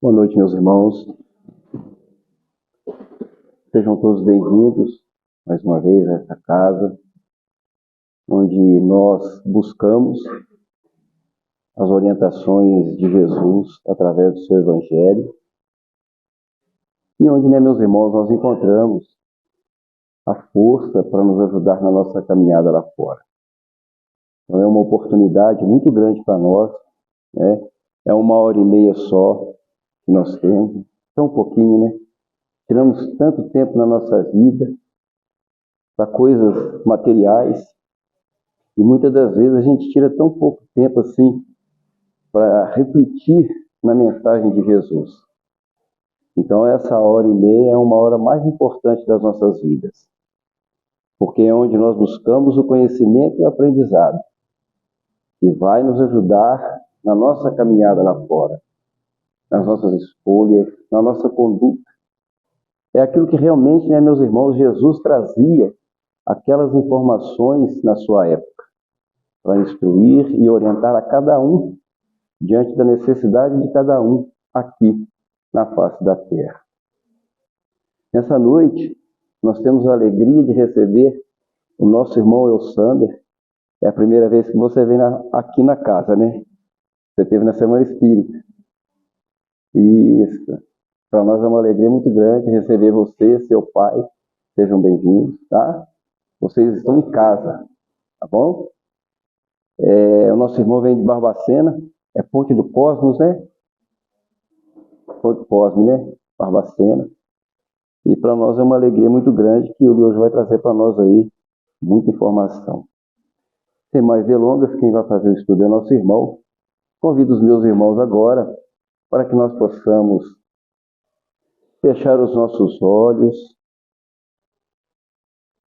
Boa noite, meus irmãos. Sejam todos bem-vindos mais uma vez a esta casa, onde nós buscamos as orientações de Jesus através do seu Evangelho e onde, meus irmãos, nós encontramos a força para nos ajudar na nossa caminhada lá fora. Então é uma oportunidade muito grande para nós, né? É 1h30 só que nós temos, tão pouquinho, né? Tiramos tanto tempo na nossa vida para coisas materiais e muitas das vezes a gente tira tão pouco tempo assim para refletir na mensagem de Jesus. Então essa 1h30 é uma hora mais importante das nossas vidas, porque é onde nós buscamos o conhecimento e o aprendizado, que vai nos ajudar na nossa caminhada lá fora, nas nossas escolhas, na nossa conduta. É aquilo que realmente, meus irmãos, Jesus trazia aquelas informações na sua época, para instruir e orientar a cada um diante da necessidade de cada um aqui na face da terra. Nessa noite, nós temos a alegria de receber o nosso irmão Elsander. É a primeira vez que você vem aqui na casa, né? Você esteve na Semana Espírita. Isso. Para nós é uma alegria muito grande receber você, seu pai. Sejam bem-vindos, tá? Vocês estão em casa, tá bom? O nosso irmão vem de Barbacena, é Ponte do Cosmos, né? Ponte do Cosmos, né? Barbacena. E para nós é uma alegria muito grande que ele hoje vai trazer para nós aí muita informação. Sem mais delongas, quem vai fazer o estudo é nosso irmão. Convido os meus irmãos agora para que nós possamos fechar os nossos olhos.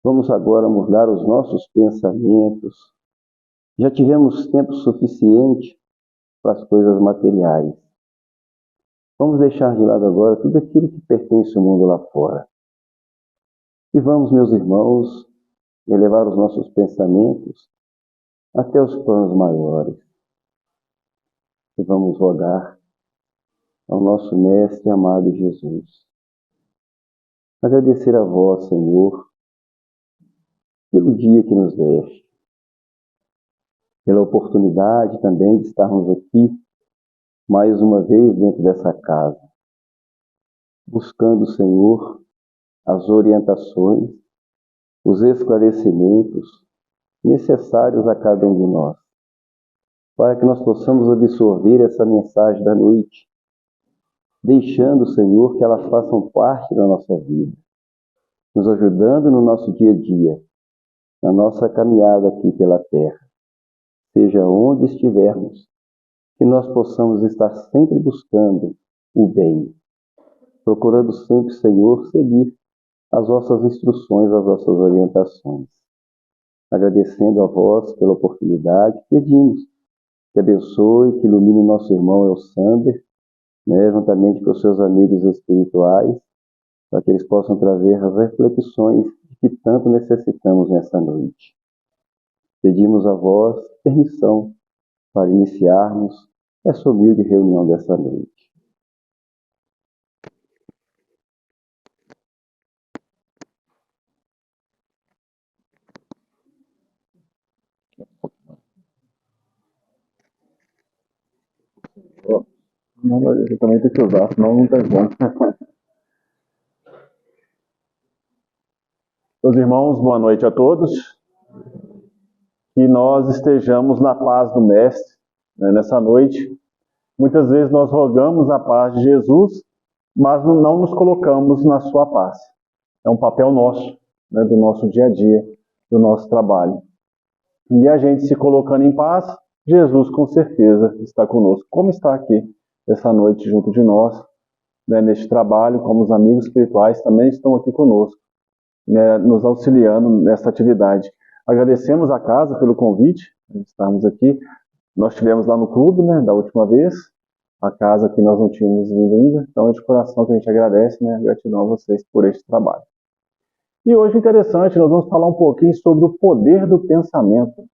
Vamos agora mudar os nossos pensamentos. Já tivemos tempo suficiente para as coisas materiais. Vamos deixar de lado agora tudo aquilo que pertence ao mundo lá fora. E vamos, meus irmãos, elevar os nossos pensamentos até os planos maiores. E vamos rogar ao nosso Mestre amado Jesus. Agradecer a vós, Senhor, pelo dia que nos deste, pela oportunidade também de estarmos aqui mais uma vez dentro dessa casa, buscando, Senhor, as orientações, os esclarecimentos necessários a cada um de nós, para que nós possamos absorver essa mensagem da noite, deixando, Senhor, que elas façam parte da nossa vida, nos ajudando no nosso dia a dia, na nossa caminhada aqui pela terra, seja onde estivermos, que nós possamos estar sempre buscando o bem, procurando sempre, Senhor, seguir as vossas instruções, as vossas orientações. Agradecendo a vós pela oportunidade, pedimos que abençoe, que ilumine nosso irmão Elsander, né, juntamente com os seus amigos espirituais, para que eles possam trazer as reflexões que tanto necessitamos nessa noite. Pedimos a vós permissão para iniciarmos essa humilde reunião dessa noite. Não, eu também tenho que usar, senão não tem como. Meus irmãos, boa noite a todos. Que nós estejamos na paz do Mestre, né, nessa noite. Muitas vezes nós rogamos a paz de Jesus, mas não nos colocamos na sua paz. É um papel nosso, né, do nosso dia a dia, do nosso trabalho. E a gente se colocando em paz, Jesus com certeza está conosco, como está aqui essa noite junto de nós, né, neste trabalho, como os amigos espirituais também estão aqui conosco, né, nos auxiliando nessa atividade. Agradecemos a casa pelo convite de estarmos aqui. Nós estivemos lá no clube, né, da última vez, a casa que nós não tínhamos vindo ainda, então é de coração que a gente agradece, né, gratidão a vocês por este trabalho. E hoje, interessante, nós vamos falar um pouquinho sobre o poder do pensamento.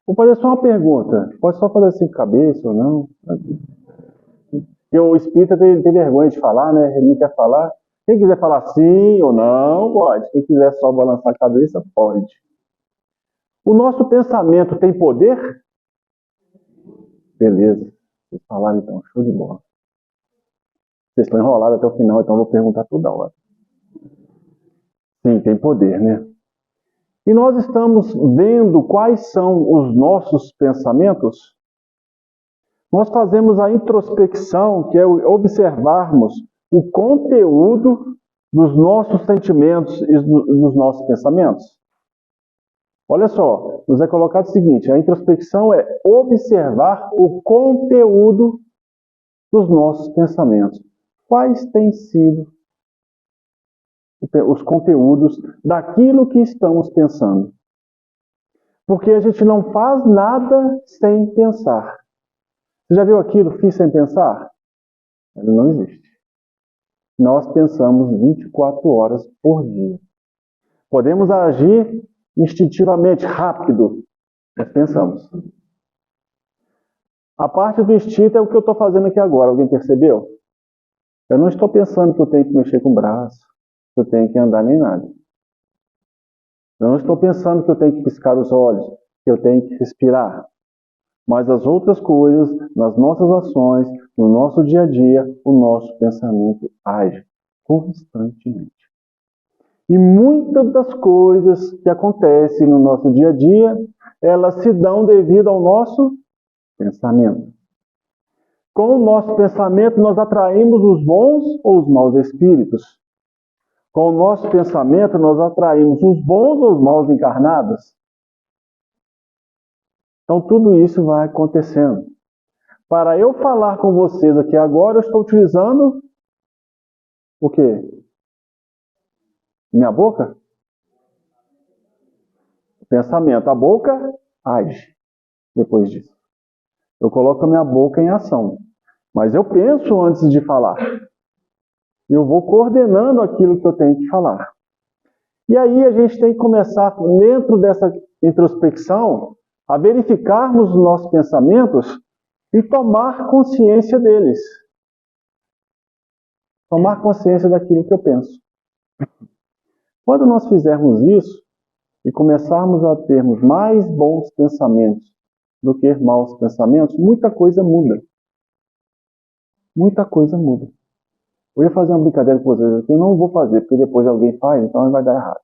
Vou fazer só uma pergunta, pode só fazer assim com a cabeça ou não? Porque o espírita tem vergonha de falar, né? Ele não quer falar. Quem quiser falar sim ou não, pode. Quem quiser só balançar a cabeça, pode. O nosso pensamento tem poder? Beleza. Vocês falaram então, show de bola. Vocês estão enrolados até o final, então eu vou perguntar toda hora. Sim, tem poder, né? E nós estamos vendo quais são os nossos pensamentos? Nós fazemos a introspecção, que é observarmos o conteúdo dos nossos sentimentos e dos nossos pensamentos. Olha só, nos é colocado o seguinte, a introspecção é observar o conteúdo dos nossos pensamentos. Quais têm sido os conteúdos daquilo que estamos pensando? Porque a gente não faz nada sem pensar. Você já viu aquilo, fiz sem pensar? Ele não existe. Nós pensamos 24 horas por dia. Podemos agir instintivamente, rápido, mas pensamos. A parte do instinto é o que eu estou fazendo aqui agora. Alguém percebeu? Eu não estou pensando que eu tenho que mexer com o braço, que eu tenho que andar nem nada. Eu não estou pensando que eu tenho que piscar os olhos, que eu tenho que respirar. Mas as outras coisas, nas nossas ações, no nosso dia a dia, o nosso pensamento age constantemente. E muitas das coisas que acontecem no nosso dia a dia, elas se dão devido ao nosso pensamento. Com o nosso pensamento, nós atraímos os bons ou os maus espíritos. Com o nosso pensamento, nós atraímos os bons ou os maus encarnados. Então, tudo isso vai acontecendo. Para eu falar com vocês aqui agora, eu estou utilizando o quê? Minha boca? O pensamento. A boca age depois disso. Eu coloco a minha boca em ação. Mas eu penso antes de falar. Eu vou coordenando aquilo que eu tenho que falar. E aí a gente tem que começar, dentro dessa introspecção, a verificarmos os nossos pensamentos e tomar consciência deles. Tomar consciência daquilo que eu penso. Quando nós fizermos isso e começarmos a termos mais bons pensamentos do que maus pensamentos, muita coisa muda. Muita coisa muda. Eu ia fazer uma brincadeira com vocês aqui, eu não vou fazer, porque depois alguém faz, então vai dar errado.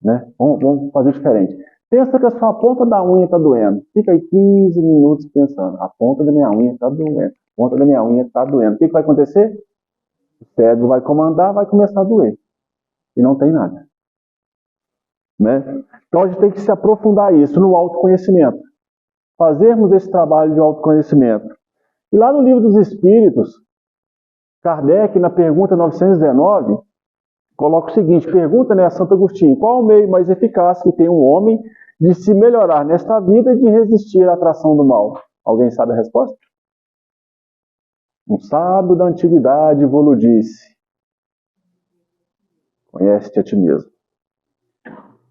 Né? Vamos fazer diferente. Pensa que a sua ponta da unha está doendo. Fica aí 15 minutos pensando. A ponta da minha unha está doendo. A ponta da minha unha está doendo. O que vai acontecer? O cérebro vai comandar, vai começar a doer. E não tem nada. Né? Então a gente tem que se aprofundar isso no autoconhecimento. Fazermos esse trabalho de autoconhecimento. E lá no Livro dos Espíritos, Kardec, na pergunta 919, coloca o seguinte, pergunta, né, a Santo Agostinho, qual o meio mais eficaz que tem um homem de se melhorar nesta vida e de resistir à atração do mal? Alguém sabe a resposta? Um sábio da antiguidade vos disse, conhece-te a ti mesmo.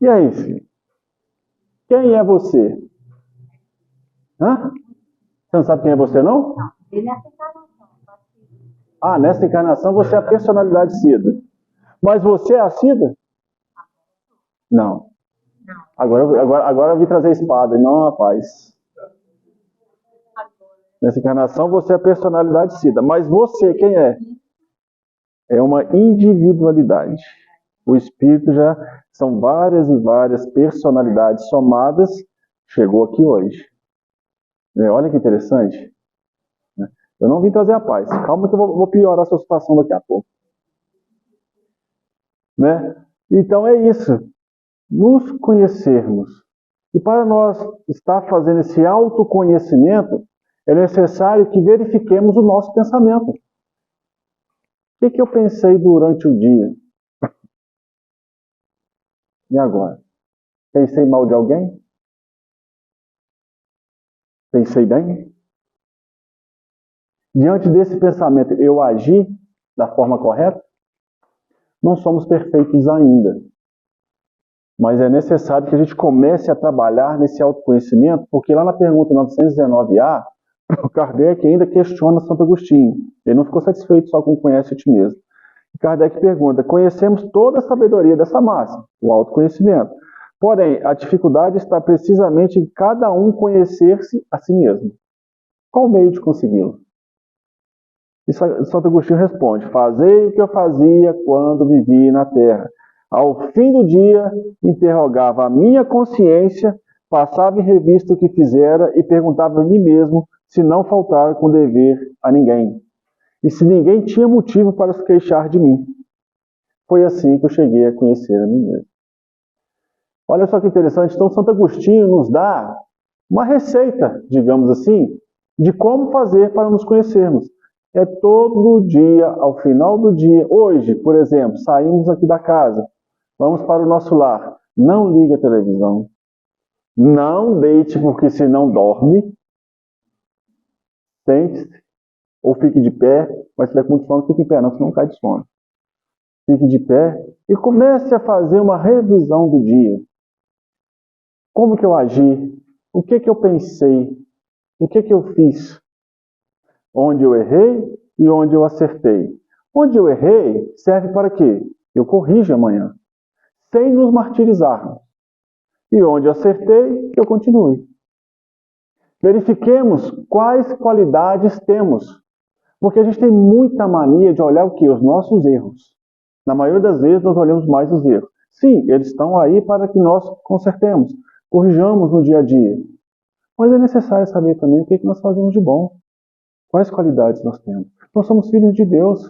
E aí, filho? Quem é você? Hã? Você não sabe quem é você, não? Não, ele é nessa encarnação. Ah, nessa encarnação você é a personalidade Cida. Mas você é a Cida? Não. Agora eu vim trazer a espada. Não, rapaz. Nessa encarnação você é a personalidade Cida. Mas você, quem é? É uma individualidade. O espírito já são várias e várias personalidades somadas. Chegou aqui hoje. Olha que interessante. Eu não vim trazer a paz. Calma que eu vou piorar a sua situação daqui a pouco. Né? Então é isso. Nos conhecermos. E para nós estar fazendo esse autoconhecimento, é necessário que verifiquemos o nosso pensamento. O que eu pensei durante o dia? E agora? Pensei mal de alguém? Pensei bem? Diante desse pensamento, eu agi da forma correta? Não somos perfeitos ainda. Mas é necessário que a gente comece a trabalhar nesse autoconhecimento, porque lá na pergunta 919A, O Kardec ainda questiona Santo Agostinho. Ele não ficou satisfeito só com conhece a ti mesmo. Kardec pergunta: conhecemos toda a sabedoria dessa massa, o autoconhecimento. Porém, a dificuldade está precisamente em cada um conhecer-se a si mesmo. Qual o meio de consegui-lo? E Santo Agostinho responde: fazei o que eu fazia quando vivi na terra. Ao fim do dia, interrogava a minha consciência, passava em revista o que fizera e perguntava a mim mesmo se não faltara com dever a ninguém. E se ninguém tinha motivo para se queixar de mim. Foi assim que eu cheguei a conhecer a mim mesmo. Olha só que interessante. Então, Santo Agostinho nos dá uma receita, digamos assim, de como fazer para nos conhecermos. É todo dia, ao final do dia. Hoje, por exemplo, saímos aqui da casa, vamos para o nosso lar. Não ligue a televisão. Não deite, porque senão dorme. Sente-se ou fique de pé, mas se tiver com muito sono, fique em pé, não, senão cai de sono. Fique de pé e comece a fazer uma revisão do dia. Como que eu agi? O que que eu pensei? O que que eu fiz? Onde eu errei e onde eu acertei. Onde eu errei serve para quê? Eu corrijo amanhã, sem nos martirizarmos. E onde eu acertei, eu continue. Verifiquemos quais qualidades temos. Porque a gente tem muita mania de olhar o quê? Os nossos erros. Na maioria das vezes nós olhamos mais os erros. Sim, eles estão aí para que nós consertemos, corrijamos no dia a dia. Mas é necessário saber também o que nós fazemos de bom. Quais qualidades nós temos. Nós somos filhos de Deus.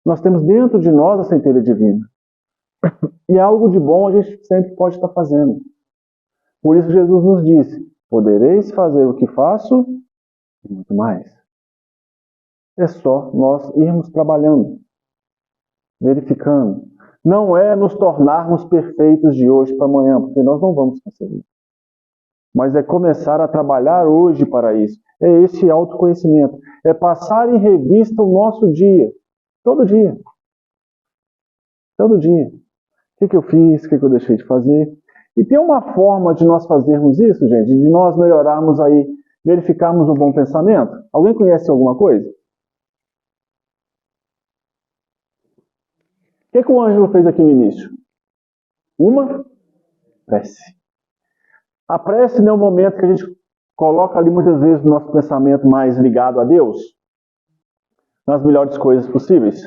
Nós temos dentro de nós a centelha divina. E algo de bom a gente sempre pode estar fazendo. Por isso Jesus nos disse: podereis fazer o que faço e muito mais. É só nós irmos trabalhando, verificando. Não é nos tornarmos perfeitos de hoje para amanhã, porque nós não vamos conseguir. Mas é começar a trabalhar hoje para isso. É esse autoconhecimento. É passar em revista o nosso dia. Todo dia. Todo dia. O que eu fiz, o que eu deixei de fazer. E tem uma forma de nós fazermos isso, gente, de nós melhorarmos aí, verificarmos o bom pensamento. Alguém conhece alguma coisa? O que o Ângelo fez aqui no início? Uma prece. A prece não é um momento que a gente coloca ali muitas vezes o nosso pensamento mais ligado a Deus, nas melhores coisas possíveis.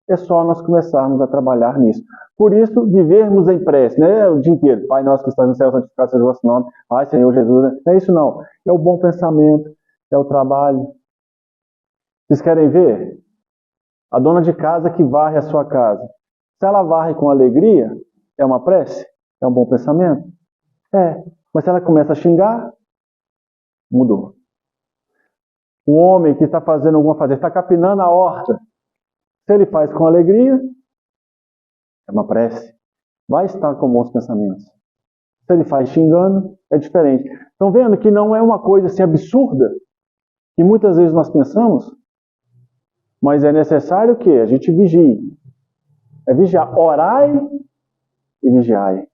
É só nós começarmos a trabalhar nisso. Por isso, vivermos em prece, né? O dia inteiro. Pai nosso que estás no céu, santificado seja o vosso nome. Ai, Senhor Jesus. Né? Não é isso não. É o bom pensamento, é o trabalho. Vocês querem ver? A dona de casa que varre a sua casa. Se ela varre com alegria, é uma prece? É um bom pensamento? É. Mas se ela começa a xingar, mudou. O homem que está fazendo alguma coisa, está capinando a horta. Se ele faz com alegria, é uma prece. Vai estar com bons pensamentos. Se ele faz xingando, é diferente. Estão vendo que não é uma coisa assim absurda, que muitas vezes nós pensamos, mas é necessário que a gente vigie. É vigiar. Orai e vigiai.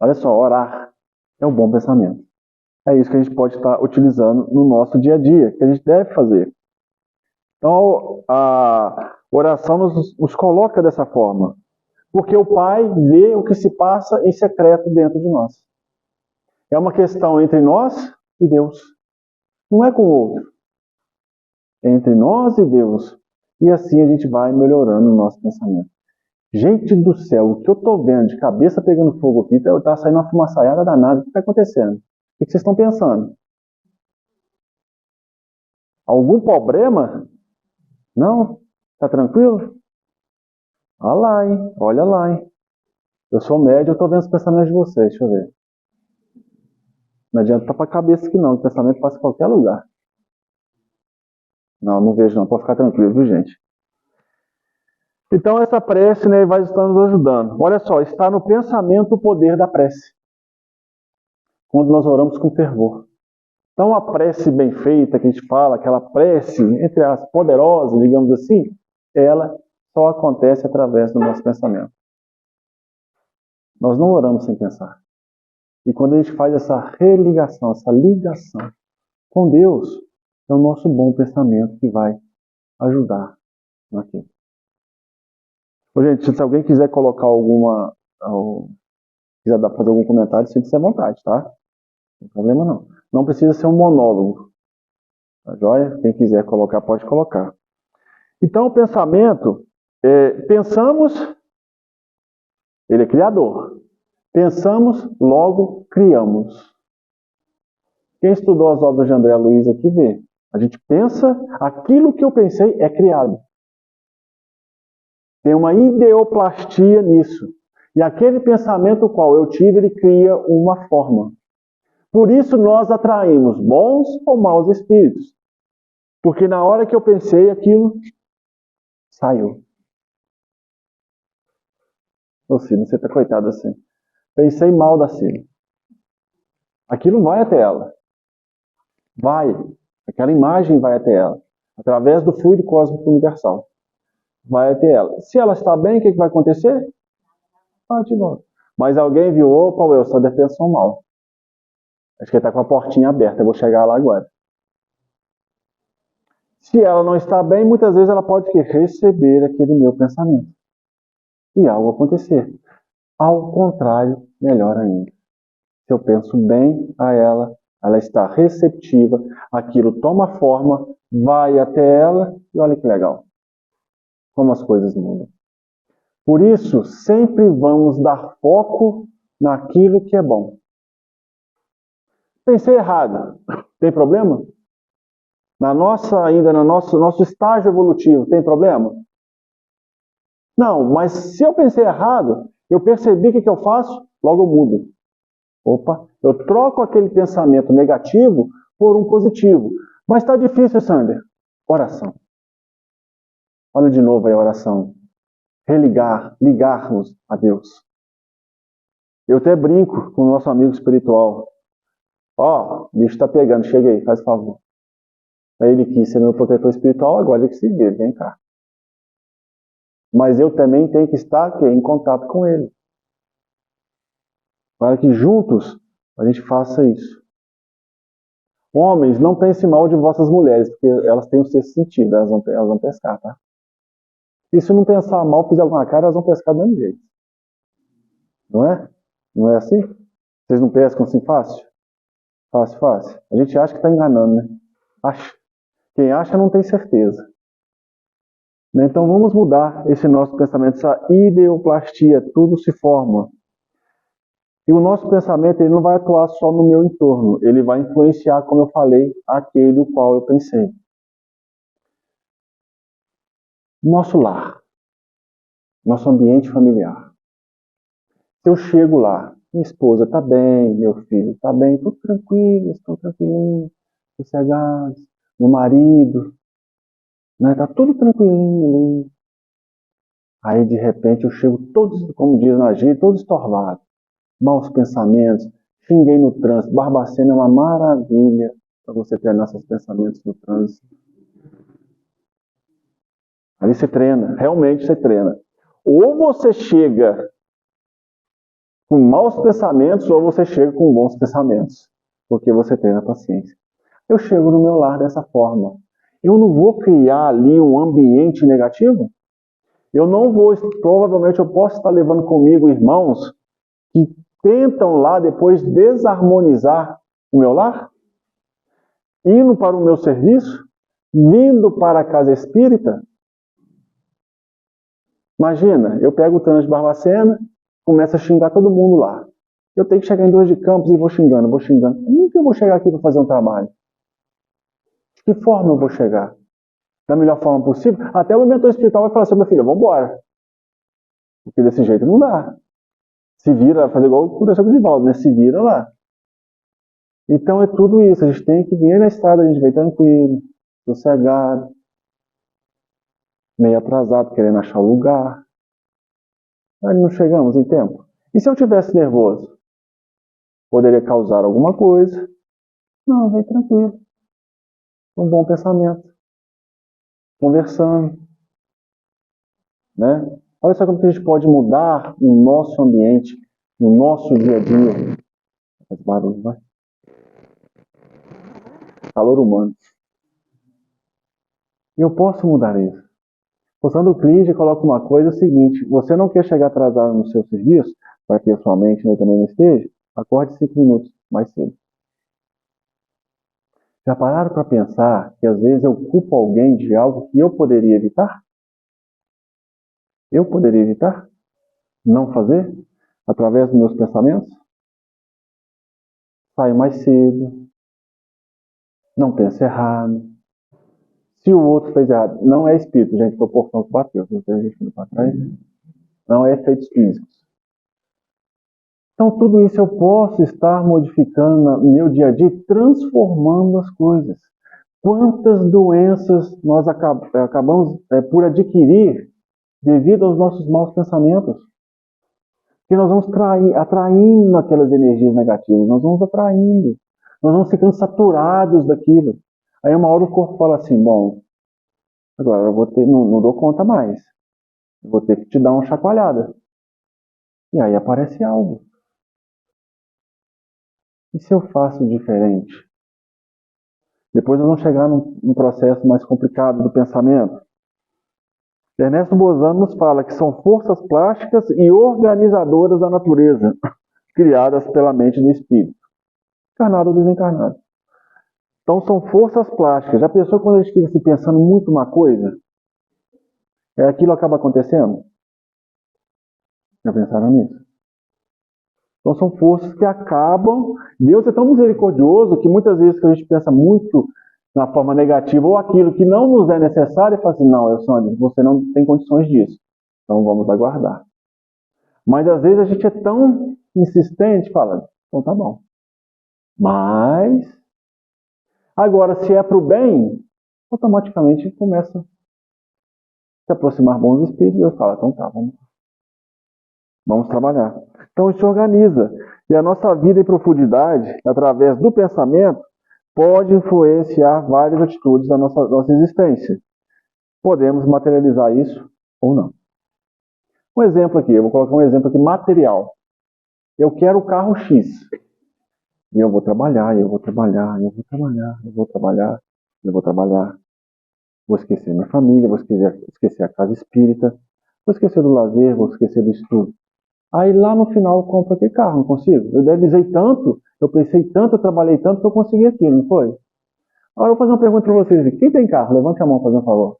Olha só, orar é um bom pensamento. É isso que a gente pode estar utilizando no nosso dia a dia, que a gente deve fazer. Então, a oração nos coloca dessa forma. Porque o Pai vê o que se passa em secreto dentro de nós. É uma questão entre nós e Deus. Não é com o outro. É entre nós e Deus. E assim a gente vai melhorando o nosso pensamento. Gente do céu, o que eu estou vendo de cabeça pegando fogo aqui, está saindo uma fumaçaiada danada. O que está acontecendo? O que vocês estão pensando? Algum problema? Não? Está tranquilo? Olha lá, hein? Olha lá, hein? Eu sou médio, eu estou vendo os pensamentos de vocês. Deixa eu ver. Não adianta estar para a cabeça aqui não, o pensamento passa em qualquer lugar. Não, não vejo não, pode ficar tranquilo, viu, gente? Então essa prece, né, vai estar nos ajudando. Olha só, está no pensamento o poder da prece. Quando nós oramos com fervor. Então a prece bem feita, que a gente fala, aquela prece, entre as poderosas, digamos assim, ela só acontece através do nosso pensamento. Nós não oramos sem pensar. E quando a gente faz essa religação, essa ligação com Deus, é o nosso bom pensamento que vai ajudar naquilo. Gente, se alguém quiser colocar quiser fazer algum comentário, sinta-se à vontade, tá? Não tem problema não. Não precisa ser um monólogo. Tá joia? Quem quiser colocar, pode colocar. Então, o pensamento, pensamos, ele é criador. Pensamos, logo criamos. Quem estudou as obras de André Luiz aqui vê. A gente pensa, aquilo que eu pensei é criado. Tem uma ideoplastia nisso. E aquele pensamento qual eu tive, ele cria uma forma. Por isso nós atraímos bons ou maus espíritos. Porque na hora que eu pensei, aquilo saiu. Ô Cida, você tá coitado assim. Pensei mal da Cida. Aquilo vai até ela. Vai. Aquela imagem vai até ela. Através do fluido cósmico universal. Vai até ela. Se ela está bem, o que vai acontecer? Vai de volta. Mas alguém viu, opa, eu só defensão mal. Acho que ele está com a portinha aberta, eu vou chegar lá agora. Se ela não está bem, muitas vezes ela pode receber aquele meu pensamento. E algo acontecer. Ao contrário, melhor ainda. Se eu penso bem a ela, ela está receptiva, aquilo toma forma, vai até ela e olha que legal. Como as coisas mudam. Por isso, sempre vamos dar foco naquilo que é bom. Pensei errado. Tem problema? Ainda no nosso estágio evolutivo, tem problema? Não, mas se eu pensei errado, eu percebi o que eu faço, logo eu mudo. Opa, eu troco aquele pensamento negativo por um positivo. Mas está difícil, Sander. Oração. Olha de novo aí a oração. Ligarmos a Deus. Eu até brinco com o nosso amigo espiritual. O bicho está pegando, chega aí, faz favor. Aí ele quis ser meu protetor espiritual, agora ele que se vira, vem cá. Mas eu também tenho que estar aqui, em contato com ele. Para que juntos a gente faça isso. Homens, não pensem mal de vossas mulheres, porque elas têm o sexto sentido, elas vão pescar, tá? E se não pensar mal, fizer alguma cara, elas vão pescar do mesmo jeito. Não é? Não é assim? Vocês não pescam assim fácil? Fácil. A gente acha que está enganando, né? Acha. Quem acha não tem certeza. Então vamos mudar esse nosso pensamento, essa ideoplastia, tudo se forma. E o nosso pensamento ele não vai atuar só no meu entorno, ele vai influenciar, como eu falei, aquele o qual eu pensei. Nosso lar, nosso ambiente familiar. Se eu chego lá, minha esposa está bem, meu filho está bem, tudo tranquilo, estão tranquilinhos, sossegados, meu marido, né, está tudo tranquilinho ali. Aí de repente eu chego todos, como diz na gíria, todo estorvado. Maus pensamentos, xinguei no trânsito. Barbacena é uma maravilha para você treinar seus pensamentos no trânsito. Ali você treina, realmente você treina. Ou você chega com maus pensamentos, ou você chega com bons pensamentos, porque você treina a paciência. Eu chego no meu lar dessa forma. Eu não vou criar ali um ambiente negativo? Eu não vou, provavelmente eu posso estar levando comigo irmãos que tentam lá depois desarmonizar o meu lar, indo para o meu serviço, vindo para a casa espírita. Imagina, eu pego o trânsito de Barbacena, começo a xingar todo mundo lá. Eu tenho que chegar em Dois de Campos e vou xingando. Como que eu vou chegar aqui para fazer um trabalho? De que forma eu vou chegar? Da melhor forma possível? Até o mentor espiritual vai falar assim, meu filho, vamos embora. Porque desse jeito não dá. Se vira, fazer igual aconteceu com o Divaldo, né? Se vira lá. Então é tudo isso. A gente tem que vir na estrada, a gente vem tranquilo, sossegado, meio atrasado, querendo achar o lugar. Mas não chegamos em tempo. E se eu tivesse nervoso? Poderia causar alguma coisa? Não, vem tranquilo. Um bom pensamento. Conversando. Né? Olha só como que a gente pode mudar o nosso ambiente, no nosso dia a dia. Faz barulho, vai. calor humano. E eu posso mudar isso. O Sandro Clige coloca uma coisa, é o seguinte: você não quer chegar atrasado no seu serviço, para que a sua mente também não esteja, acorde 5 minutos mais cedo. Já pararam para pensar que às vezes eu culpo alguém de algo que eu poderia evitar? Eu poderia evitar? Não fazer? Através dos meus pensamentos? Saio mais cedo. Não penso errado. Se o outro fez errado, não é espírito, gente, foi o portão que bateu. Não tem gente para trás. Não é efeitos físicos. Então, tudo isso eu posso estar modificando no meu dia a dia, transformando as coisas. Quantas doenças nós acabamos por adquirir devido aos nossos maus pensamentos? Que nós vamos atraindo aquelas energias negativas, nós vamos atraindo, nós vamos ficando saturados daquilo. Aí uma hora o corpo fala assim: bom, agora eu vou ter, não dou conta mais, eu vou ter que te dar uma chacoalhada. E aí aparece algo. E se eu faço diferente? Depois nós vamos chegar num processo mais complicado do pensamento. Ernesto Bozano nos fala que são forças plásticas e organizadoras da natureza, criadas pela mente do espírito, encarnado ou desencarnado. Então são forças plásticas. Já pensou quando a gente fica assim, pensando muito uma coisa? Aquilo acaba acontecendo? Já pensaram nisso? Então são forças que acabam. Deus é tão misericordioso que muitas vezes que a gente pensa muito na forma negativa ou aquilo que não nos é necessário, e fala assim: não, Elsandro, você não tem condições disso. Então vamos aguardar. Mas às vezes a gente é tão insistente, fala: então tá bom. Mas agora, se é para o bem, automaticamente começa a se aproximar bons espíritos. E Deus fala: então tá, vamos trabalhar. Então isso organiza. E a nossa vida em profundidade, através do pensamento, pode influenciar várias atitudes da nossa existência. Podemos materializar isso ou não. Um exemplo aqui, eu vou colocar um exemplo aqui material. Eu quero o carro X. E eu vou trabalhar, eu vou trabalhar, eu vou trabalhar, eu vou trabalhar, eu vou trabalhar. Vou esquecer minha família, vou esquecer a casa espírita, vou esquecer do lazer, vou esquecer do estudo. Aí lá no final eu compro aquele carro, não consigo. Eu idealizei tanto, eu pensei tanto, eu trabalhei tanto que eu consegui aquilo, não foi? Agora eu vou fazer uma pergunta para vocês. Quem tem carro? Levante a mão, fazendo um favor.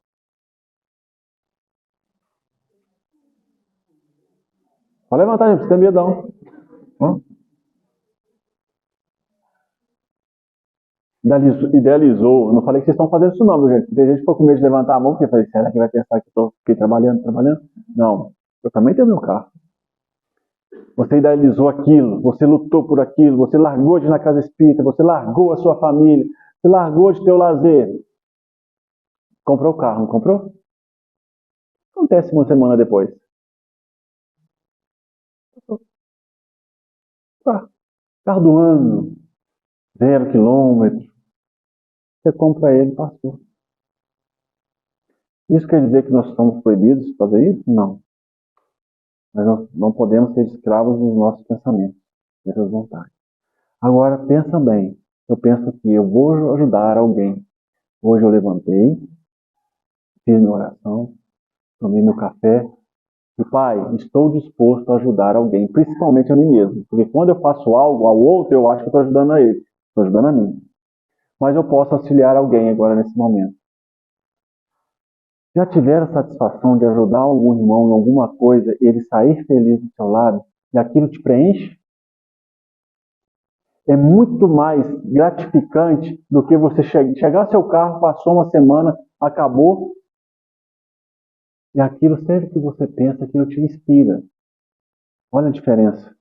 Pode levantar, gente, você tem medão. Idealizou. Eu não falei que vocês estão fazendo isso não, meu gente. Tem gente que ficou com medo de levantar a mão, porque eu falei: será que vai pensar que eu fiquei trabalhando? Não. Eu também tenho meu carro. Você idealizou aquilo, você lutou por aquilo, você largou de ir na casa espírita, você largou a sua família, você largou de ter o lazer. Comprou o carro, não comprou? Acontece uma semana depois. Carro do ano, 0 quilômetro. Você compra ele, passou. Isso quer dizer que nós estamos proibidos de fazer isso? Não. Mas nós não podemos ser escravos dos nossos pensamentos, dessas vontades. Agora, pensa bem. Eu penso que eu vou ajudar alguém. Hoje eu levantei, fiz minha oração, tomei meu café. E, Pai, estou disposto a ajudar alguém, principalmente a mim mesmo. Porque quando eu faço algo ao outro, eu acho que estou ajudando a ele. Estou ajudando a mim. Mas eu posso auxiliar alguém agora nesse momento. Já tiveram a satisfação de ajudar algum irmão em alguma coisa, ele sair feliz do seu lado, e aquilo te preenche? É muito mais gratificante do que você chegar ao seu carro, passou uma semana, acabou, e aquilo, sempre que você pensa, aquilo te inspira. Olha a diferença.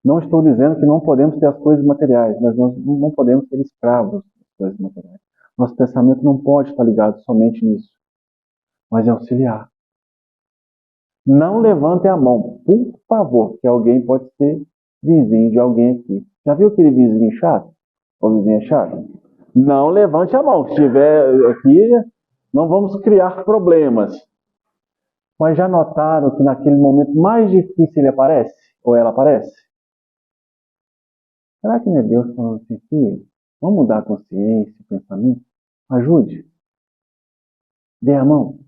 Não estou dizendo que não podemos ter as coisas materiais, mas nós não podemos ser escravos das coisas materiais. Nosso pensamento não pode estar ligado somente nisso, mas é auxiliar. Não levantem a mão, por favor, que alguém pode ser vizinho de alguém aqui. Já viu aquele vizinho chato? Ou vizinha chata? Não levante a mão. Se estiver aqui, não vamos criar problemas. Mas já notaram que naquele momento mais difícil ele aparece? Ou ela aparece? Será que não é Deus falando assim, filho? Vamos mudar a consciência, o pensamento? Ajude. Dê a mão.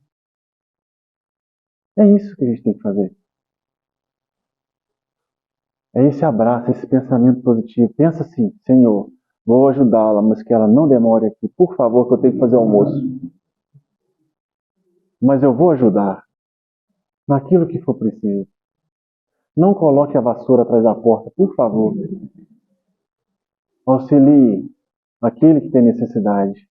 É isso que a gente tem que fazer. É esse abraço, esse pensamento positivo. Pensa assim, Senhor, vou ajudá-la, mas que ela não demore aqui. Por favor, que eu tenho que fazer almoço. Mas eu vou ajudar naquilo que for preciso. Não coloque a vassoura atrás da porta, por favor. Auxilie aquele que tem necessidade.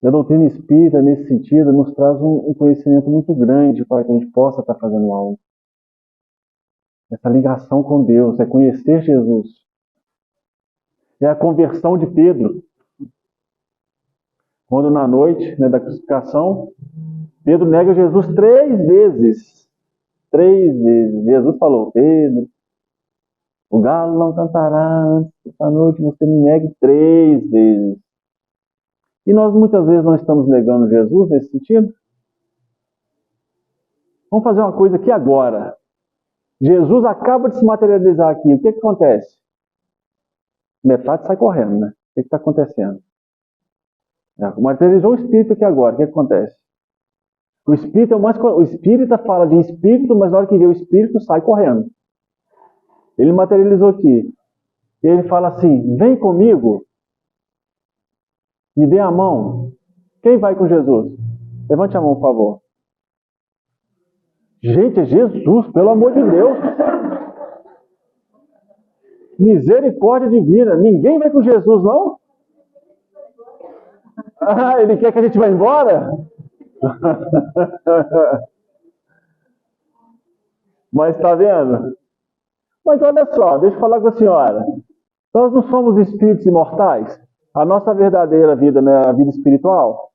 A doutrina espírita, nesse sentido, nos traz um conhecimento muito grande para que a gente possa estar fazendo algo. Essa ligação com Deus, é conhecer Jesus. É a conversão de Pedro. Quando na noite da crucificação, Pedro nega Jesus 3 vezes. 3 vezes. Jesus falou, Pedro, o galo não cantará antes dessa noite, você me negue 3 vezes. E nós muitas vezes não estamos negando Jesus nesse sentido. Vamos fazer uma coisa aqui agora. Jesus acaba de se materializar aqui. O que acontece? Metade sai correndo, né? O que está acontecendo? Materializou o Espírito aqui agora. O que acontece? O Espírita fala de Espírito, mas na hora que vê o Espírito, sai correndo. Ele materializou aqui. E ele fala assim, vem comigo. Me dê a mão. Quem vai com Jesus? Levante a mão, por favor. Gente, é Jesus, pelo amor de Deus. Misericórdia divina. Ninguém vai com Jesus, não? Ah, ele quer que a gente vá embora? Mas está vendo? Mas olha só, deixa eu falar com a senhora. Nós não somos espíritos imortais? A nossa verdadeira vida não é a vida espiritual?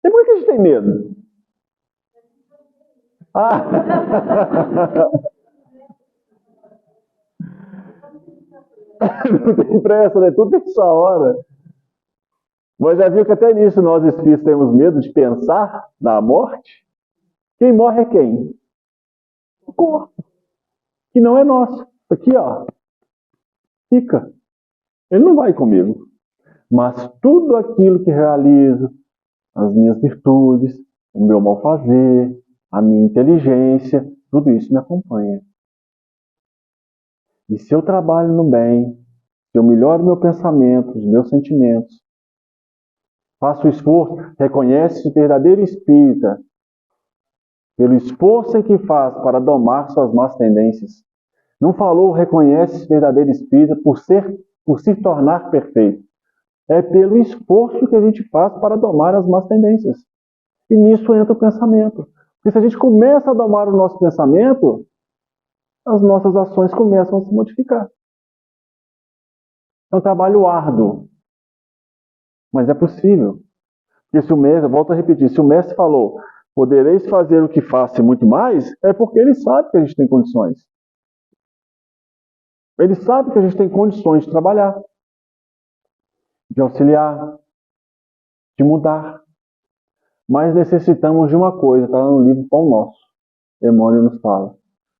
E por que a gente tem medo? Não tem pressa, né? Tudo tem sua hora. Mas já viu que até nisso nós espíritos temos medo de pensar na morte? Quem morre é quem? O corpo. Que não é nosso. Aqui, ó. Fica. Ele não vai comigo. Mas tudo aquilo que realizo, as minhas virtudes, o meu malfazer, a minha inteligência, tudo isso me acompanha. E se eu trabalho no bem, se eu melhoro meu pensamento, os meus sentimentos, faço o esforço, reconhece o verdadeiro espírita pelo esforço que faz para domar suas más tendências. Não falou reconhece o verdadeiro espírita por se tornar perfeito. É pelo esforço que a gente faz para domar as más tendências. E nisso entra o pensamento. Porque se a gente começa a domar o nosso pensamento, as nossas ações começam a se modificar. É um trabalho árduo. Mas é possível. Porque se o mestre, volto a repetir, se o mestre falou, podereis fazer o que faço e muito mais, é porque ele sabe que a gente tem condições. Ele sabe que a gente tem condições de trabalhar, de auxiliar, de mudar. Mas necessitamos de uma coisa, está no livro Pão Nosso. Emmanuel nos fala.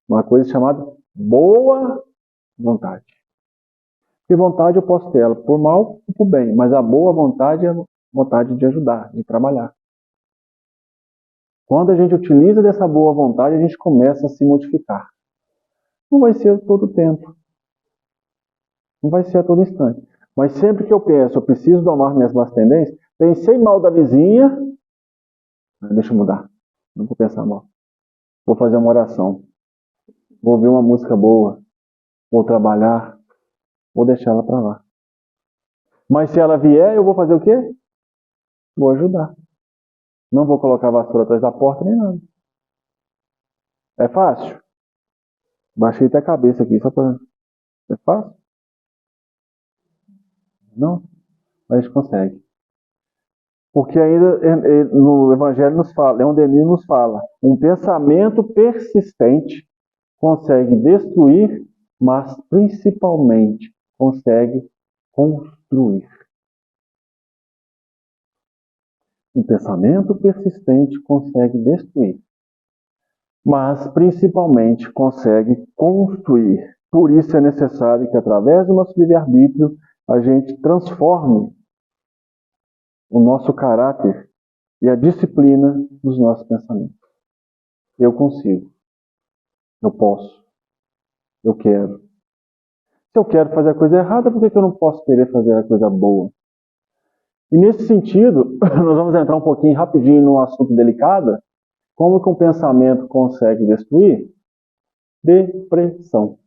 Uma coisa chamada boa vontade. Que vontade eu posso ter ela por mal ou por bem, mas a boa vontade é a vontade de ajudar, de trabalhar. Quando a gente utiliza dessa boa vontade, a gente começa a se modificar. Não vai ser todo o tempo. Não vai ser a todo instante. Mas sempre que eu penso, eu preciso domar minhas más tendências, pensei mal da vizinha, deixa eu mudar. Não vou pensar mal. Vou fazer uma oração. Vou ouvir uma música boa. Vou trabalhar. Vou deixar ela para lá. Mas se ela vier, eu vou fazer o quê? Vou ajudar. Não vou colocar a vassoura atrás da porta nem nada. É fácil? Baixei até a cabeça aqui só para... É fácil? Não? Mas a gente consegue. Porque ainda no Evangelho nos fala, Leon Denis nos fala, um pensamento persistente consegue destruir, mas principalmente consegue construir. Um pensamento persistente consegue destruir, mas principalmente consegue construir. Por isso é necessário que, através do nosso livre-arbítrio, a gente transforme o nosso caráter e a disciplina dos nossos pensamentos. Eu consigo. Eu posso. Eu quero. Se eu quero fazer a coisa errada, por que eu não posso querer fazer a coisa boa? E nesse sentido, nós vamos entrar um pouquinho rapidinho num assunto delicado. Como que um pensamento consegue destruir? Depressão.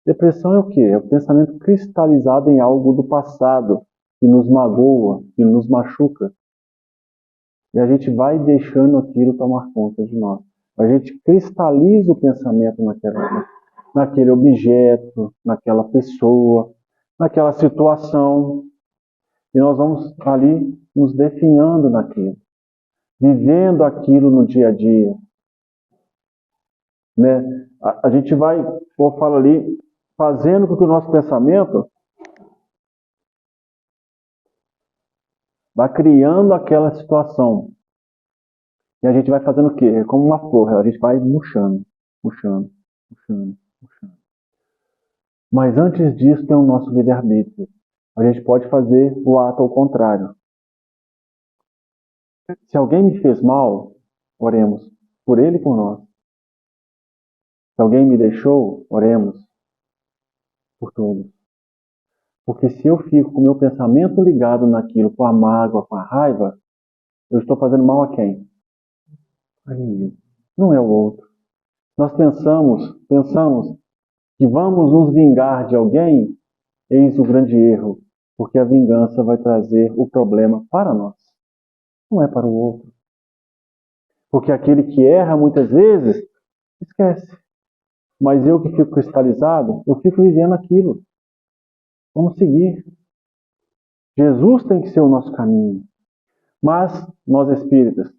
Depressão é o quê? É o pensamento cristalizado em algo do passado, que nos magoa, que nos machuca. E a gente vai deixando aquilo tomar conta de nós. A gente cristaliza o pensamento naquele objeto, naquela pessoa, naquela situação. E nós vamos ali nos definhando naquilo, vivendo aquilo no dia a dia. Né? A gente vai, como eu falo ali, fazendo com que o nosso pensamento vá criando aquela situação. E a gente vai fazendo o quê? É como uma flor, a gente vai murchando, murchando, murchando, murchando. Mas antes disso tem o nosso livre-arbítrio. A gente pode fazer o ato ao contrário. Se alguém me fez mal, oremos por ele e por nós. Se alguém me deixou, oremos por todos. Porque se eu fico com o meu pensamento ligado naquilo, com a mágoa, com a raiva, eu estou fazendo mal a quem? A mim mesmo. Não é o outro. Nós pensamos que vamos nos vingar de alguém, eis o grande erro, porque a vingança vai trazer o problema para nós, não é para o outro. Porque aquele que erra muitas vezes, esquece. Mas eu que fico cristalizado, eu fico vivendo aquilo. Vamos seguir. Jesus tem que ser o nosso caminho. Mas nós espíritas,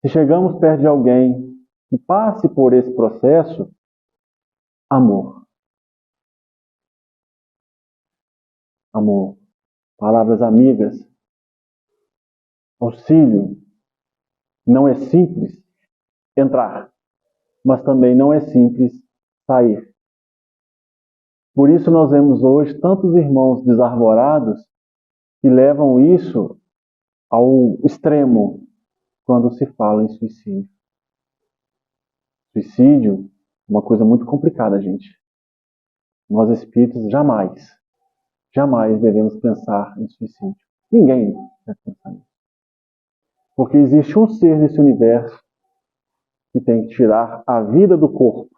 se chegamos perto de alguém que passe por esse processo, amor. Amor. Palavras amigas. Auxílio. Não é simples entrar, mas também não é simples sair. Por isso nós vemos hoje tantos irmãos desarvorados que levam isso ao extremo quando se fala em suicídio. Suicídio é uma coisa muito complicada, gente. Nós espíritas jamais devemos pensar em suicídio. Ninguém deve pensar nisso. Porque existe um ser nesse universo que tem que tirar a vida do corpo.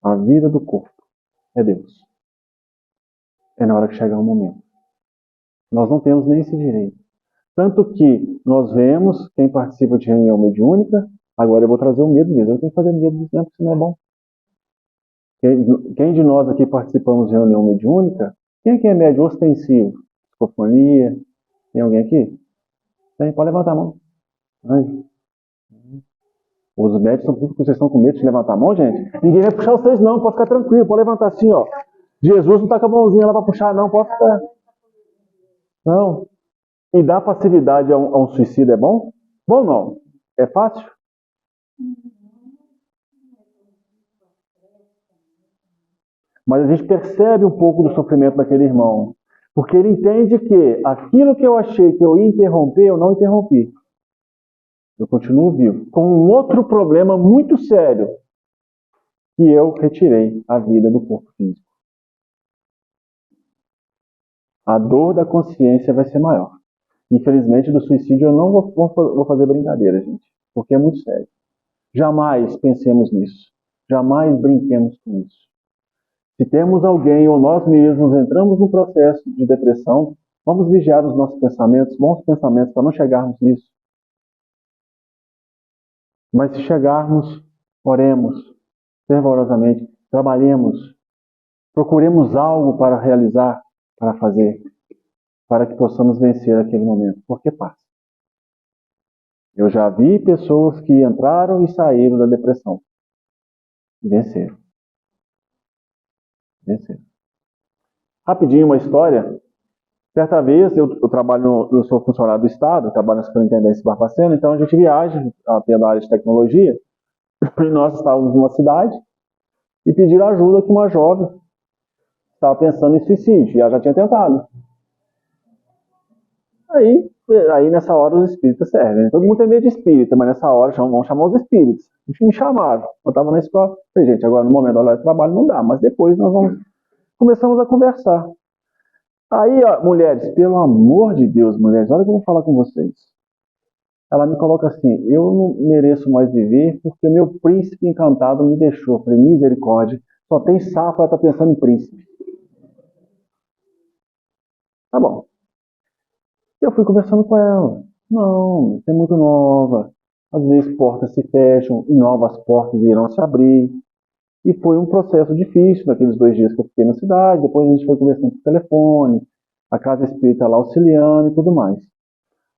A vida do corpo é Deus. É na hora que chegar o momento. Nós não temos nem esse direito. Tanto que nós vemos quem participa de reunião mediúnica, agora eu vou trazer o medo mesmo. Eu tenho que fazer medo disso, porque isso não é bom. Quem de nós aqui participamos de reunião mediúnica, quem aqui é médio ostensivo? Psicofonia? Tem alguém aqui? Tem? Pode levantar a mão. Ai. Os médicos estão tudo, vocês estão com medo de levantar a mão, gente? Ninguém vai puxar vocês não, pode ficar tranquilo, pode levantar assim, ó. Jesus não está com a mãozinha lá para puxar não, pode ficar. Não. E dar passividade a um suicídio é bom? Bom não. É fácil? Mas a gente percebe um pouco do sofrimento daquele irmão. Porque ele entende que aquilo que eu achei que eu ia interromper, eu não interrompi. Eu continuo vivo. Com um outro problema muito sério, que eu retirei a vida do corpo físico. A dor da consciência vai ser maior. Infelizmente, do suicídio eu não vou fazer brincadeira, gente. Porque é muito sério. Jamais pensemos nisso. Jamais brinquemos com isso. Se temos alguém ou nós mesmos entramos num processo de depressão, vamos vigiar os nossos pensamentos, bons pensamentos, para não chegarmos nisso. Mas se chegarmos, oremos fervorosamente, trabalhemos, procuremos algo para realizar, para fazer, para que possamos vencer aquele momento, porque passa. Eu já vi pessoas que entraram e saíram da depressão. Venceram. Venceram. Rapidinho uma história. Certa vez, eu sou funcionário do Estado, trabalho na Superintendência de Barbacena, então a gente viaja pela área de tecnologia, e nós estávamos numa cidade e pediram ajuda que uma jovem estava pensando em suicídio, e ela já tinha tentado. Aí nessa hora os espíritas servem, né? Todo mundo tem medo de espírita, mas nessa hora vamos chamar os espíritos. Me chamaram, eu estava na escola, falei, gente, agora no momento da hora de trabalho não dá, mas depois começamos a conversar. Aí, ó, mulheres, pelo amor de Deus, mulheres, olha o que eu vou falar com vocês. Ela me coloca assim, eu não mereço mais viver porque meu príncipe encantado me deixou. Eu falei, misericórdia, só tem sapo, ela está pensando em príncipe. Tá bom. Eu fui conversando com ela. Não, você é muito nova. Às vezes portas se fecham e novas portas irão se abrir. E foi um processo difícil naqueles 2 dias que eu fiquei na cidade. Depois a gente foi conversando por telefone, a casa espírita lá auxiliando e tudo mais.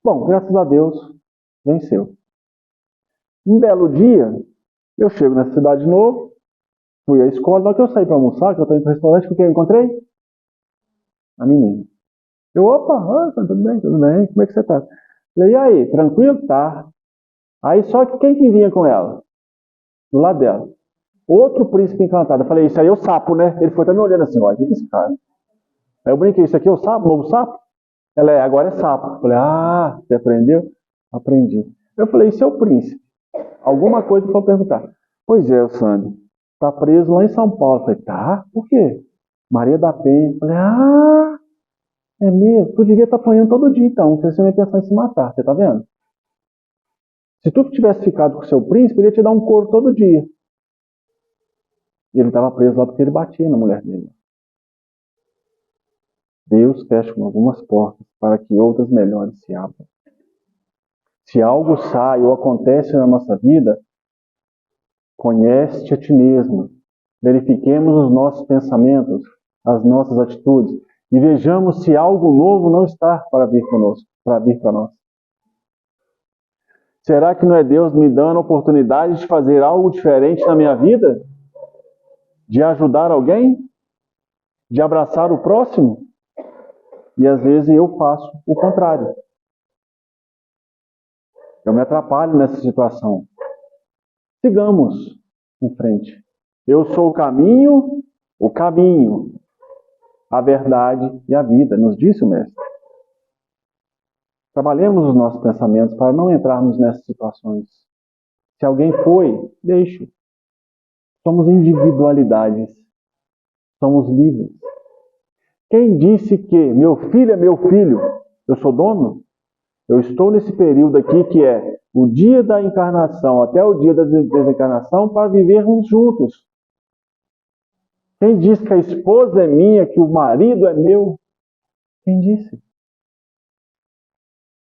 Bom, graças a Deus, venceu. Um belo dia, eu chego na cidade de novo, fui à escola, na hora que eu saí para almoçar, que eu estou indo para o restaurante, o que eu encontrei? A menina. Eu, opa, tudo bem, como é que você tá? Falei, e aí, tranquilo? Tá. Aí só que quem que vinha com ela? Do lado dela. Outro príncipe encantado. Eu falei, isso aí é o sapo, né? Ele foi até me olhando assim, olha, o que é esse cara? Aí eu brinquei, isso aqui é o sapo, novo sapo? Ela é, agora é sapo. Eu falei, você aprendeu? Aprendi. Eu falei, isso é o príncipe. Alguma coisa para perguntar. Pois é, o Sandro. Tá preso lá em São Paulo. Eu falei, tá? Por quê? Maria da Penha. Eu falei, é mesmo? Tu devia estar apanhando todo dia, então. Você não ia pensar em se matar, você tá vendo? Se tu tivesse ficado com o seu príncipe, ele ia te dar um couro todo dia. E ele estava preso lá porque ele batia na mulher dele. Deus fecha algumas portas para que outras melhores se abram. Se algo sai ou acontece na nossa vida, conhece-te a ti mesmo. Verifiquemos os nossos pensamentos, as nossas atitudes e vejamos se algo novo não está para vir conosco, para vir para nós. Será que não é Deus me dando a oportunidade de fazer algo diferente na minha vida? De ajudar alguém? De abraçar o próximo? E às vezes eu faço o contrário. Eu me atrapalho nessa situação. Sigamos em frente. Eu sou o caminho, a verdade e a vida, nos disse o Mestre. Trabalhemos os nossos pensamentos para não entrarmos nessas situações. Se alguém foi, deixe. Somos individualidades. Somos livres. Quem disse que meu filho é meu filho? Eu sou dono? Eu estou nesse período aqui que é o dia da encarnação até o dia da desencarnação para vivermos juntos. Quem disse que a esposa é minha, que o marido é meu? Quem disse?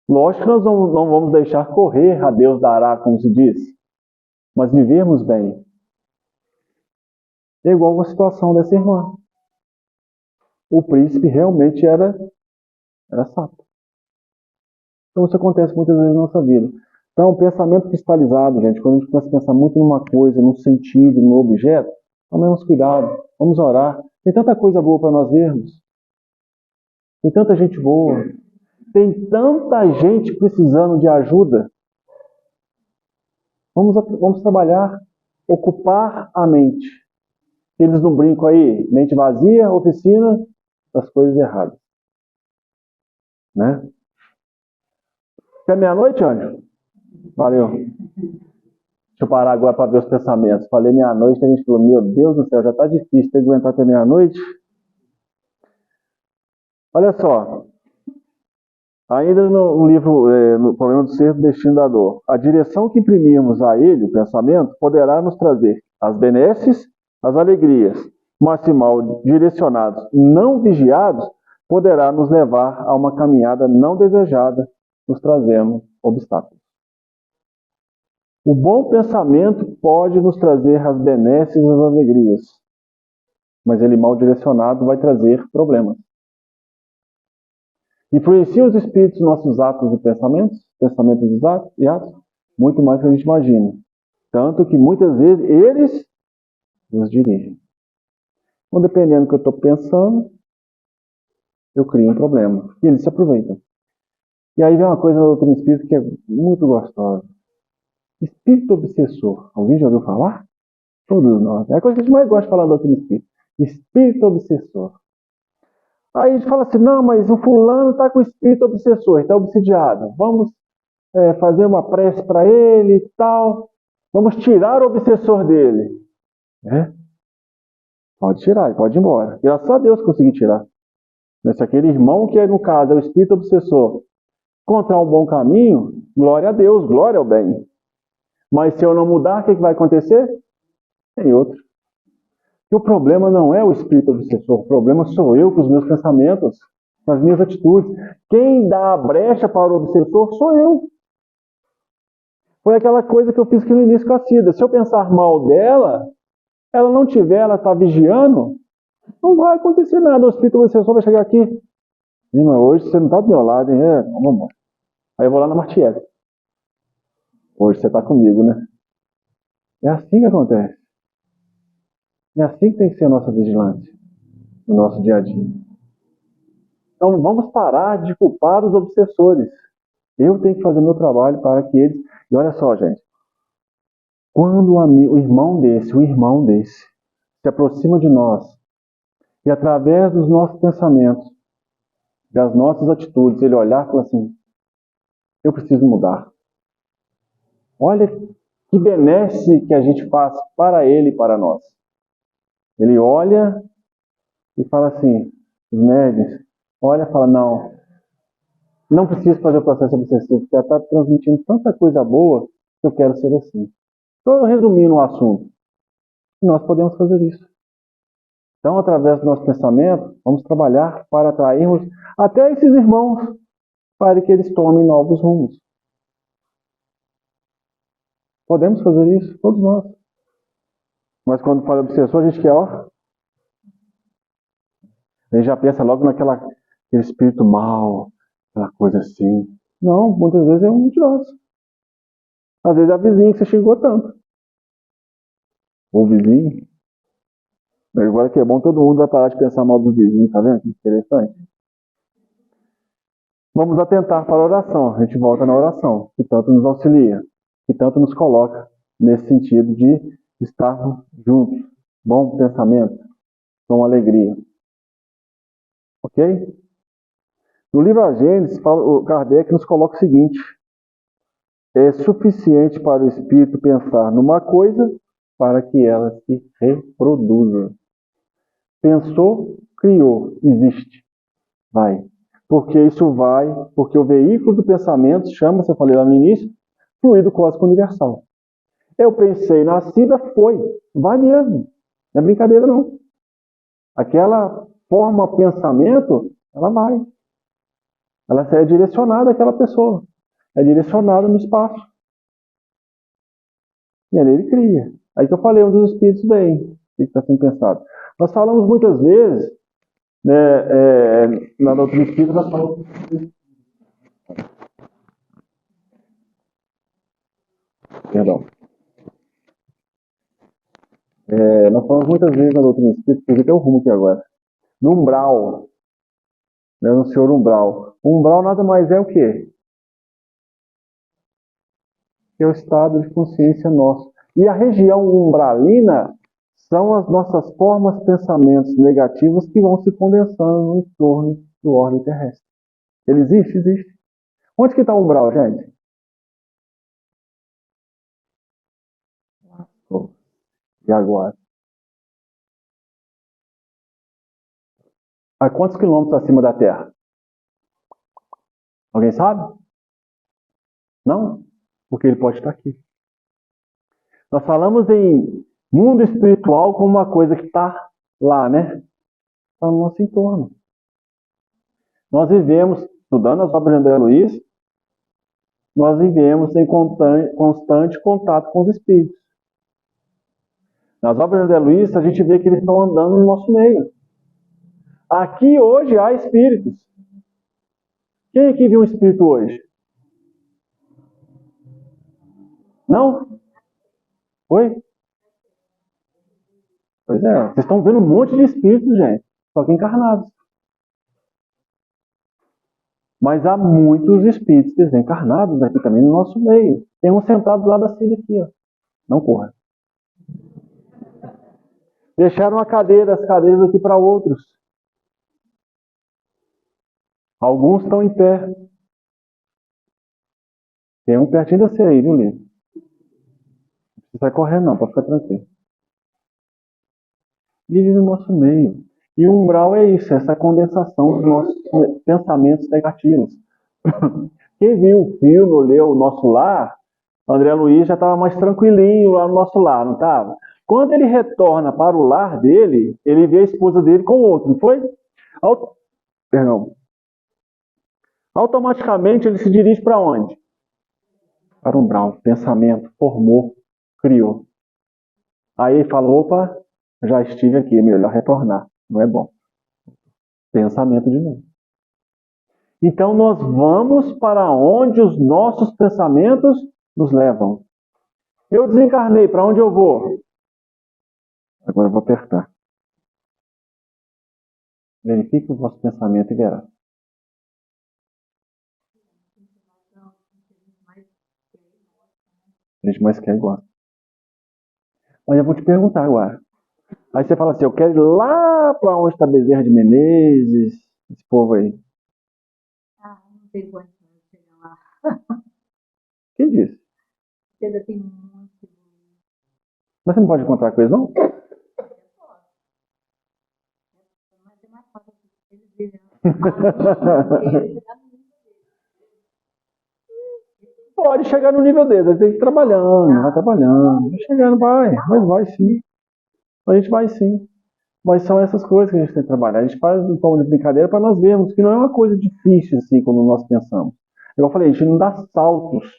Lógico que nós não vamos deixar correr, a Deus dará, como se diz, mas vivermos bem. É igual a situação dessa irmã. O príncipe realmente era sapo. Então isso acontece muitas vezes na nossa vida. Então, o pensamento cristalizado, gente, quando a gente começa a pensar muito numa coisa, num sentido, num objeto, tomemos cuidado, vamos orar. Tem tanta coisa boa para nós vermos. Tem tanta gente boa. Tem tanta gente precisando de ajuda. Vamos trabalhar, ocupar a mente. Eles não brincam aí, mente vazia, oficina das coisas erradas. Né? Até meia-noite, Anjo? Valeu. Deixa eu parar agora para ver os pensamentos. Falei meia-noite, a gente falou, meu Deus do céu, já está difícil ter que aguentar até meia-noite. Olha só. Ainda no livro, no Problema do Ser, do Destino da Dor. A direção que imprimirmos a ele, o pensamento, poderá nos trazer as benesses, as alegrias, mas se mal direcionados, não vigiados, poderá nos levar a uma caminhada não desejada, nos trazendo obstáculos. O bom pensamento pode nos trazer as benesses e as alegrias, mas ele mal direcionado vai trazer problemas. Influencia os espíritos nossos atos e pensamentos e atos, muito mais do que a gente imagina. Tanto que muitas vezes eles nos dirigem. Então, dependendo do que eu estou pensando, eu crio um problema. E eles se aproveitam. E aí vem uma coisa na doutrina espírita que é muito gostosa. Espírito obsessor. Alguém já ouviu falar? Todos nós. É a coisa que a gente mais gosta de falar da doutrina espírita. Espírito obsessor. Aí a gente fala assim, não, mas o fulano está com espírito obsessor, está obsidiado. Vamos fazer uma prece para ele e tal. Vamos tirar o obsessor dele. Pode tirar, pode ir embora. Graças a Deus consegui tirar. Se aquele irmão que, no caso, é o espírito obsessor, encontrar um bom caminho, glória a Deus, glória ao bem. Mas se eu não mudar, o que vai acontecer? Tem outro. E o problema não é o espírito obsessor, o problema sou eu com os meus pensamentos, com as minhas atitudes. Quem dá a brecha para o obsessor sou eu. Foi aquela coisa que eu fiz aqui no início com a Cida. Se eu pensar mal dela, ela não tiver, ela está vigiando, não vai acontecer nada. O espírito obsessor vai chegar aqui. Irmã, hoje você não está do meu lado, hein? Vamos embora. Aí eu vou lá na Martiela. Hoje você está comigo, né? É assim que acontece. É assim que tem que ser a nossa vigilância no nosso dia a dia. Então vamos parar de culpar os obsessores. Eu tenho que fazer meu trabalho para que eles... E olha só, gente. Quando o irmão desse se aproxima de nós e através dos nossos pensamentos, das nossas atitudes, ele olhar e falar assim, eu preciso mudar. Olha que benesse que a gente faz para ele e para nós. Ele olha e fala assim, os médios, olha e fala, não preciso fazer o processo obsessivo, porque ela está transmitindo tanta coisa boa que eu quero ser assim. Estou resumindo o assunto. E nós podemos fazer isso. Então, através do nosso pensamento, vamos trabalhar para atrairmos até esses irmãos, para que eles tomem novos rumos. Podemos fazer isso, todos nós. Mas quando fala obsessor, a gente quer, a gente já pensa logo naquele espírito mau, aquela coisa assim. Não, muitas vezes é um mentiroso. Às vezes é a vizinha que você xingou tanto. Ou o vizinho. Agora que é bom, todo mundo vai parar de pensar mal do vizinho, tá vendo? Que interessante. Vamos atentar para a oração. A gente volta na oração, que tanto nos auxilia, que tanto nos coloca nesse sentido de estarmos juntos. Bom pensamento, com alegria. Ok? No livro A Gênesis, o Kardec nos coloca o seguinte: é suficiente para o espírito pensar numa coisa para que ela se reproduza. Pensou, criou, existe. Vai. Porque isso vai, porque o veículo do pensamento chama-se, eu falei lá no início, fluido cósmico universal. Eu pensei, nascida, foi. Vai mesmo. Não é brincadeira, não. Aquela forma pensamento, ela vai. Ela é direcionada àquela pessoa. É direcionada no espaço. E ali ele cria. Aí que eu falei, um dos espíritos vem. O que está sendo pensado? Nós falamos muitas vezes, na doutrina espírita, nós falamos... Perdão. Nós falamos muitas vezes na doutrina espírita, porque tem um rumo aqui agora. No umbral. No senhor umbral. O umbral nada mais é o quê? É o estado de consciência nosso. E a região umbralina são as nossas formas, pensamentos negativos que vão se condensando no entorno do orbe terrestre. Ele existe? Existe. Onde que está o umbral, gente? E agora? A quantos quilômetros acima da Terra? Alguém sabe? Não? Porque ele pode estar aqui. Nós falamos em mundo espiritual como uma coisa que está lá, né? Está no nosso entorno. Nós vivemos, estudando as obras de André Luiz, nós vivemos em constante contato com os espíritos. Nas obras de André Luiz, a gente vê que eles estão andando no nosso meio. Aqui hoje há espíritos. Quem aqui viu um espírito hoje? Não? Oi? Pois é, vocês estão vendo um monte de espíritos, gente. Só que encarnados. Mas há muitos espíritos desencarnados aqui também no nosso meio. Tem um sentado lá da Cida aqui, ó. Não corra. Deixaram as cadeiras aqui para outros. Alguns estão em pé. Tem um pertinho de você aí, viu, Lívia? Não precisa correr não, pode ficar tranquilo. Vive no nosso meio. E o umbral é isso, essa condensação dos nossos pensamentos negativos. Quem viu o filme ou leu O Nosso Lar, André Luiz já estava mais tranquilinho lá no nosso lar, não estava? Quando ele retorna para o lar dele, ele vê a esposa dele com outro, não foi? Perdão. Automaticamente ele se dirige para onde? Para o umbral. Pensamento, formou, criou. Aí ele fala, opa, já estive aqui, é melhor retornar. Não é bom. Pensamento de novo. Então nós vamos para onde os nossos pensamentos nos levam. Eu desencarnei, para onde eu vou? Agora eu vou apertar. Verifique o vosso pensamento e verá. A gente mais quer e gosta. Mas eu vou te perguntar agora. Aí você fala assim, eu quero ir lá para onde está Bezerra de Menezes, esse povo aí. Não tem condição de chegar lá. Quem disse? Ainda tem muito. Mas você não pode encontrar com eles, não? Mas é mais fácil eles virem. Pode chegar no nível deles, tem que ir trabalhando, vai trabalhando. Vai chegando, mas vai sim. A gente vai sim. Mas são essas coisas que a gente tem que trabalhar. A gente faz um tom de brincadeira para nós vermos que não é uma coisa difícil assim como nós pensamos. Eu falei, a gente não dá saltos,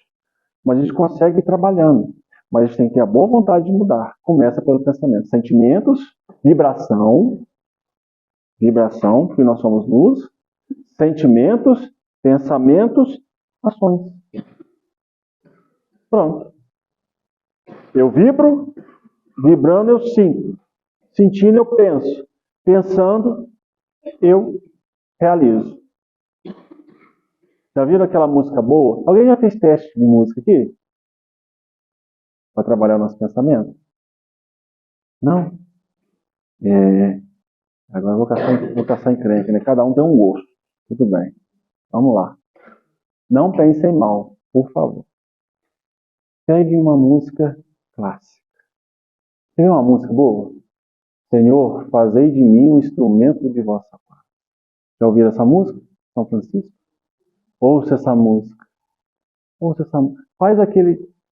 mas a gente consegue ir trabalhando. Mas a gente tem que ter a boa vontade de mudar. Começa pelo pensamento. Sentimentos, vibração, porque nós somos luz. Sentimentos, pensamentos, ações. Pronto. Eu vibro, vibrando eu sinto. Sentindo eu penso. Pensando eu realizo. Já viram aquela música boa? Alguém já fez teste de música aqui? Para trabalhar o nosso pensamento? Não? Agora eu vou caçar encrenca, né? Cada um tem um gosto. Tudo bem. Vamos lá. Não pensem mal, por favor. Pegue uma música clássica. Tem uma música boa? Senhor, fazei de mim um instrumento de vossa paz. Já ouviram essa música? São Francisco? Ouça essa música. Ouça essa música.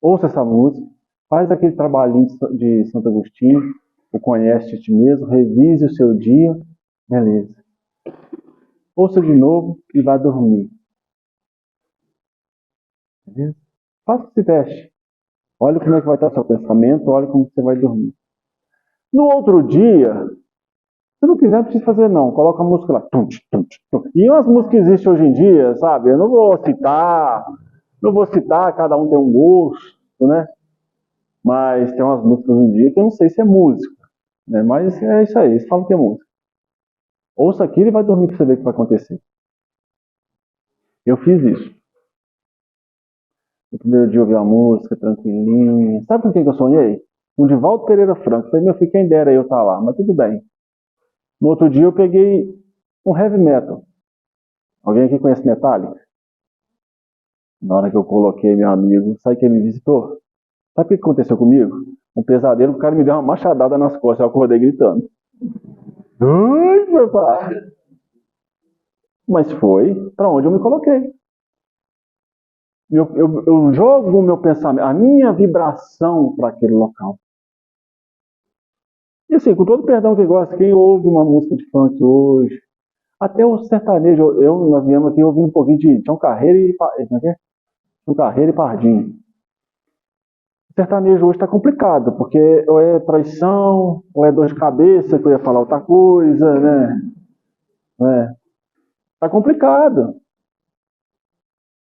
Ouça essa música. Faz aquele trabalhinho de Santo Agostinho. O conhece de ti mesmo. Revise o seu dia. Beleza. Ouça de novo e vá dormir. Beleza? Faça esse teste. Olha como é que vai estar o seu pensamento. Olha como você vai dormir. No outro dia, se não quiser, não precisa fazer não. Coloca a música lá. Tum, tum, tum. E umas músicas que existem hoje em dia, sabe? Eu não vou citar, cada um tem um gosto, né? Mas tem umas músicas hoje em dia que eu não sei se é música, né? Mas é isso aí, eles falam que é música. Ouça aquilo e vai dormir para você ver o que vai acontecer. Eu fiz isso. No primeiro dia eu ouvi a música, tranquilinha. Sabe com quem que eu sonhei? Com Divaldo Pereira Franco. Falei, meu filho, quem dera eu estar lá, mas tudo bem. No outro dia eu peguei um heavy metal. Alguém aqui conhece Metallica? Na hora que eu coloquei, meu amigo, sabe quem me visitou? Sabe o que aconteceu comigo? Um pesadelo, o cara me deu uma machadada nas costas, eu acordei gritando. Ai, meu pai! Mas foi para onde eu me coloquei. Eu jogo o meu pensamento, a minha vibração para aquele local. E assim, com todo perdão que gosta, quem ouve uma música de funk hoje, até o sertanejo, nós viemos aqui ouvindo um pouquinho de Tião Carreiro e Tião Carreiro e Pardinho. O sertanejo hoje está complicado, porque ou é traição, ou é dor de cabeça, que eu ia falar outra coisa, né? Tá complicado.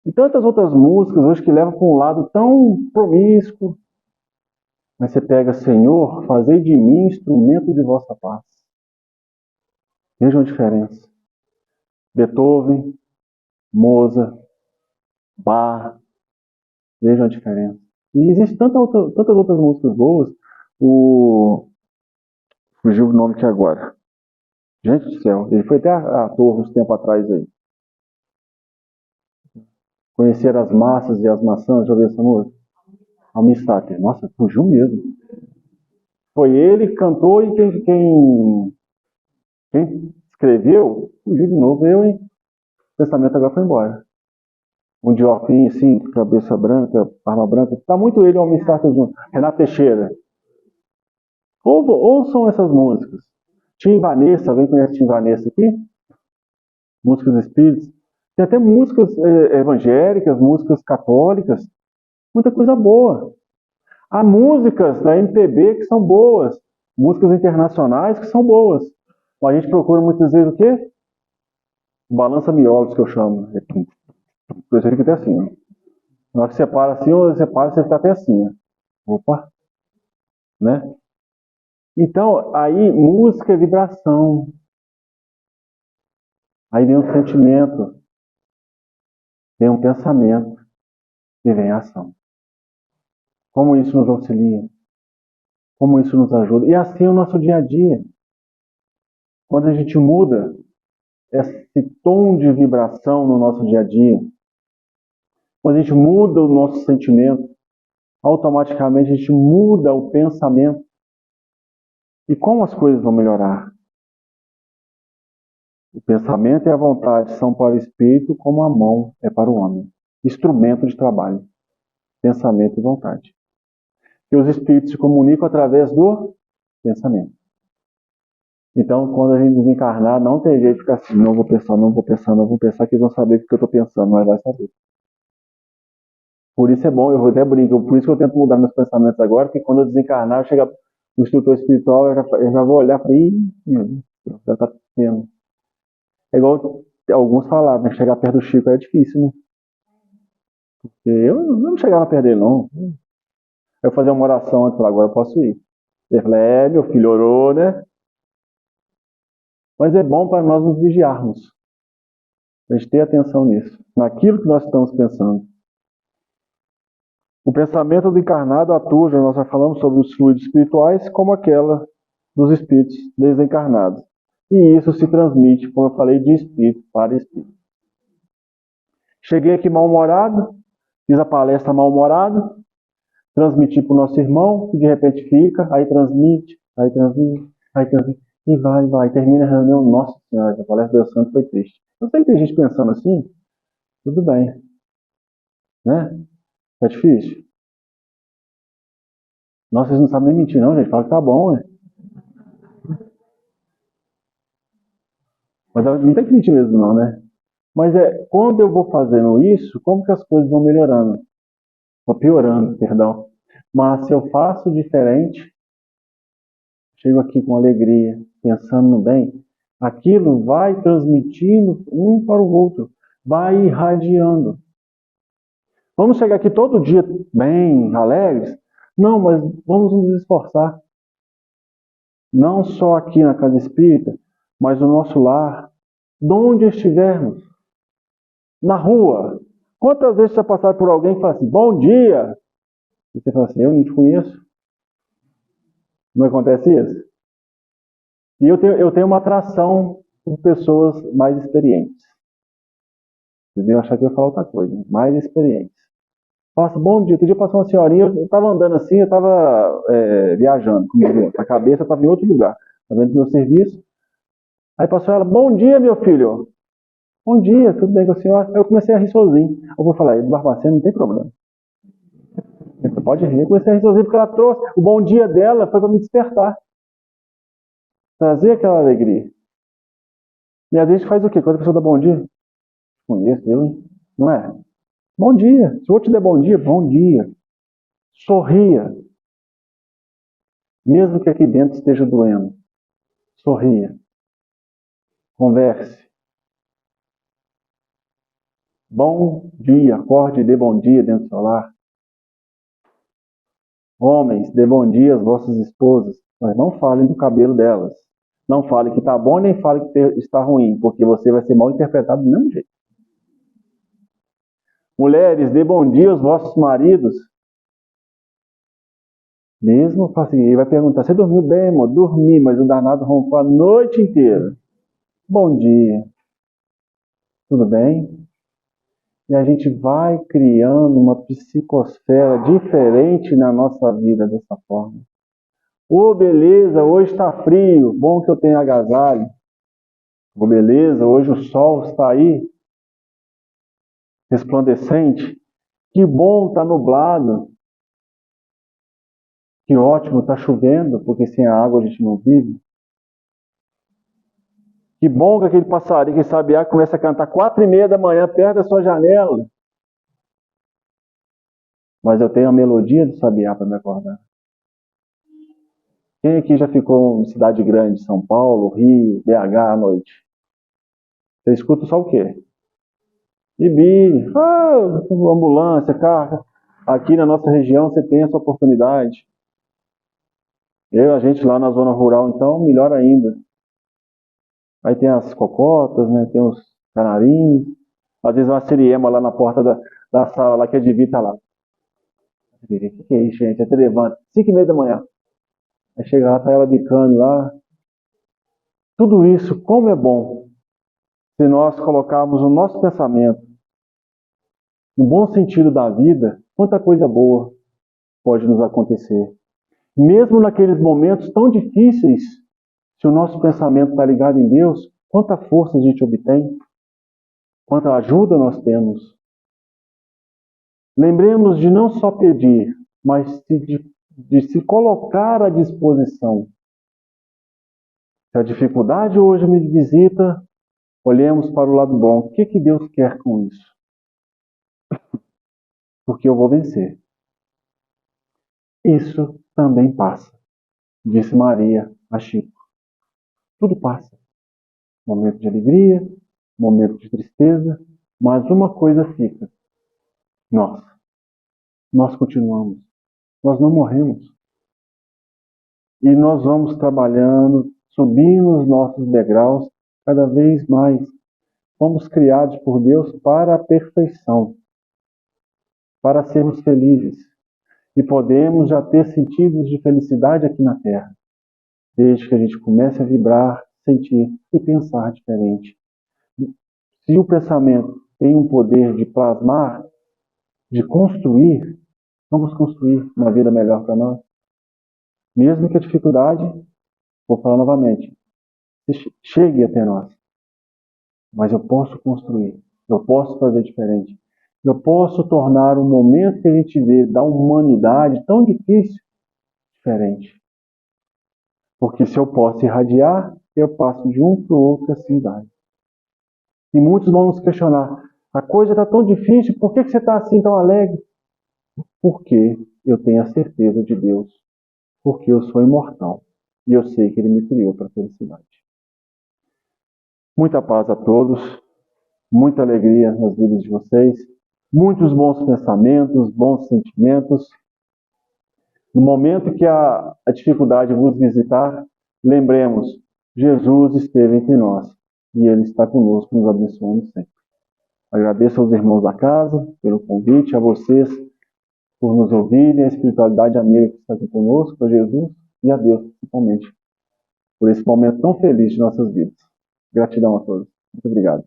E tantas outras músicas hoje que levam para um lado tão promíscuo. Mas você pega, Senhor, fazei de mim instrumento de vossa paz. Vejam a diferença. Beethoven, Mozart, Bach, vejam a diferença. E existem tantas outras músicas boas. O Fugiu o nome aqui agora. Gente do céu, ele foi até ator uns tempos atrás aí. Conhecer as massas e as maçãs, já ouviu essa música? Almir Sater. Nossa, fugiu mesmo. Foi ele que cantou e quem escreveu, fugiu de novo. O pensamento agora foi embora. Um de óculos assim, cabeça branca, barba branca. Tá muito ele e o Almir Sater junto. Renato Teixeira. Ouçam essas músicas. Tim Vanessa, alguém conhece Tim Vanessa aqui? Músicas espíritas. Tem até músicas evangélicas, músicas católicas. Muita coisa boa. Há músicas da MPB que são boas. Músicas internacionais que são boas. Mas a gente procura muitas vezes o quê? Balança miolos, que eu chamo. Por isso fica até assim. Ó. Na hora que você para assim, ou você para, você fica até assim. Ó. Opa. Né? Então, aí, música é vibração. Aí vem um sentimento, vem um pensamento e vem a ação. Como isso nos auxilia? Como isso nos ajuda? E assim é o nosso dia a dia. Quando a gente muda esse tom de vibração no nosso dia a dia, quando a gente muda o nosso sentimento, automaticamente a gente muda o pensamento. E como as coisas vão melhorar? O pensamento e a vontade são para o espírito como a mão é para o homem. Instrumento de trabalho. Pensamento e vontade. E os espíritos se comunicam através do pensamento. Então, quando a gente desencarnar, não tem jeito de ficar assim, não vou pensar, que eles vão saber o que eu estou pensando, mas vai saber. Por isso é bom, eu vou até brincar, por isso que eu tento mudar meus pensamentos agora, porque quando eu desencarnar, chega o instrutor espiritual, eu já vou olhar e falar, ih, meu Deus, já está tendo. É igual alguns falaram, né? Chegar perto do Chico é difícil, né? Porque eu não chegava perto dele, não. Eu fazia uma oração antes, agora eu posso ir. Ele falou, meu filho, orou, né? Mas é bom para nós nos vigiarmos. A gente ter atenção nisso, naquilo que nós estamos pensando. O pensamento do encarnado atua, nós já falamos sobre os fluidos espirituais, como aquela dos espíritos desencarnados. E isso se transmite, como eu falei, de espírito para espírito. Cheguei aqui mal-humorado, fiz a palestra mal-humorado, transmiti para o nosso irmão, que de repente fica, aí transmite, e vai. Termina a reunião, nossa senhora, a palestra do Santo foi triste. Eu sei que tem gente pensando assim, tudo bem. Né? É difícil? Nossa, vocês não sabem nem mentir não, gente. Fala que tá bom, né? Mas não tem que mentir mesmo não, né? Mas quando eu vou fazendo isso, como que as coisas vão melhorando? Vão piorando, perdão. Mas se eu faço diferente, chego aqui com alegria, pensando no bem, aquilo vai transmitindo um para o outro, vai irradiando. Vamos chegar aqui todo dia bem, alegres? Não, mas vamos nos esforçar. Não só aqui na casa espírita, mas no nosso lar, de onde estivermos, na rua. Quantas vezes você passaram por alguém que fala assim, bom dia? E você fala assim, eu não te conheço. Não acontece isso? E eu tenho uma atração por pessoas mais experientes. Vocês iam achar que eu ia falar outra coisa, mais experientes. Passa, bom dia. Outro dia passou uma senhorinha, eu estava andando assim, eu estava viajando, como diria, a cabeça estava em outro lugar, estava vendo meu serviço. Aí passou ela, bom dia, meu filho. Bom dia, tudo bem com a senhora? Aí eu comecei a rir sozinho. Eu vou falar, Barbacena, não tem problema. Você pode rir. Eu comecei a rir sozinho porque ela trouxe, o bom dia dela foi para me despertar. Trazer aquela alegria. E às vezes faz o quê? Quando a pessoa dá bom dia? Conheço eu, hein? Não é? Bom dia. Se eu te der bom dia. Sorria. Mesmo que aqui dentro esteja doendo. Sorria. Converse. Bom dia. Acorde e dê bom dia dentro do seu lar. Homens, dê bom dia às vossas esposas. Mas não falem do cabelo delas. Não fale que está bom, nem fale que está ruim, porque você vai ser mal interpretado do mesmo jeito. Mulheres, dê bom dia aos vossos maridos. Mesmo assim, ele vai perguntar, você dormiu bem, amor? Dormi, mas o danado roncou a noite inteira. Bom dia. Tudo bem? E a gente vai criando uma psicosfera diferente na nossa vida dessa forma. Ô, beleza, hoje está frio, bom que eu tenho agasalho. Ô, beleza, hoje o sol está aí, resplandecente. Que bom, está nublado. Que ótimo, está chovendo, porque sem a água a gente não vive. Que bom que aquele passarinho, que sabiá, começa a cantar 4:30 da manhã perto da sua janela. Mas eu tenho a melodia do sabiá para me acordar. Quem aqui já ficou em cidade grande, São Paulo, Rio, BH à noite? Você escuta só o quê? Bibi, ambulância, carro. Aqui na nossa região você tem essa oportunidade. A gente lá na zona rural, então, melhor ainda. Aí tem as cocotas, né? Tem os canarinhos. Às vezes uma siriema lá na porta da sala, lá que a Divi tá lá. O que é isso, gente? Até levanta. 5:30 da manhã. Aí chega lá, tá ela bicando lá. Tudo isso, como é bom se nós colocarmos o nosso pensamento no bom sentido da vida, quanta coisa boa pode nos acontecer. Mesmo naqueles momentos tão difíceis, se o nosso pensamento está ligado em Deus, quanta força a gente obtém, quanta ajuda nós temos. Lembremos de não só pedir, mas de se colocar à disposição. Se a dificuldade hoje me visita, olhemos para o lado bom. O que Deus quer com isso? Porque eu vou vencer. Isso também passa, disse Maria a Chico. Tudo passa. Momento de alegria, momento de tristeza, mas uma coisa fica. Nós continuamos. Nós não morremos. E nós vamos trabalhando, subindo os nossos degraus cada vez mais. Fomos criados por Deus para a perfeição, para sermos felizes. E podemos já ter sentidos de felicidade aqui na Terra, desde que a gente comece a vibrar, sentir e pensar diferente. Se o pensamento tem um poder de plasmar, de construir, vamos construir uma vida melhor para nós. Mesmo que a dificuldade, vou falar novamente, chegue até nós. Mas eu posso construir, eu posso fazer diferente. Eu posso tornar o momento que a gente vê da humanidade tão difícil, diferente. Porque se eu posso irradiar, eu passo de um para o outro assim vai. E muitos vão nos questionar, a coisa está tão difícil, por que você está assim tão alegre? Porque eu tenho a certeza de Deus, porque eu sou imortal e eu sei que Ele me criou para a felicidade. Muita paz a todos, muita alegria nas vidas de vocês, muitos bons pensamentos, bons sentimentos. No momento que a dificuldade vos visitar, lembremos, Jesus esteve entre nós e Ele está conosco, nos abençoando sempre. Agradeço aos irmãos da casa pelo convite, a vocês por nos ouvirem, a espiritualidade amiga que está aqui conosco, a Jesus e a Deus principalmente, por esse momento tão feliz de nossas vidas. Gratidão a todos. Muito obrigado.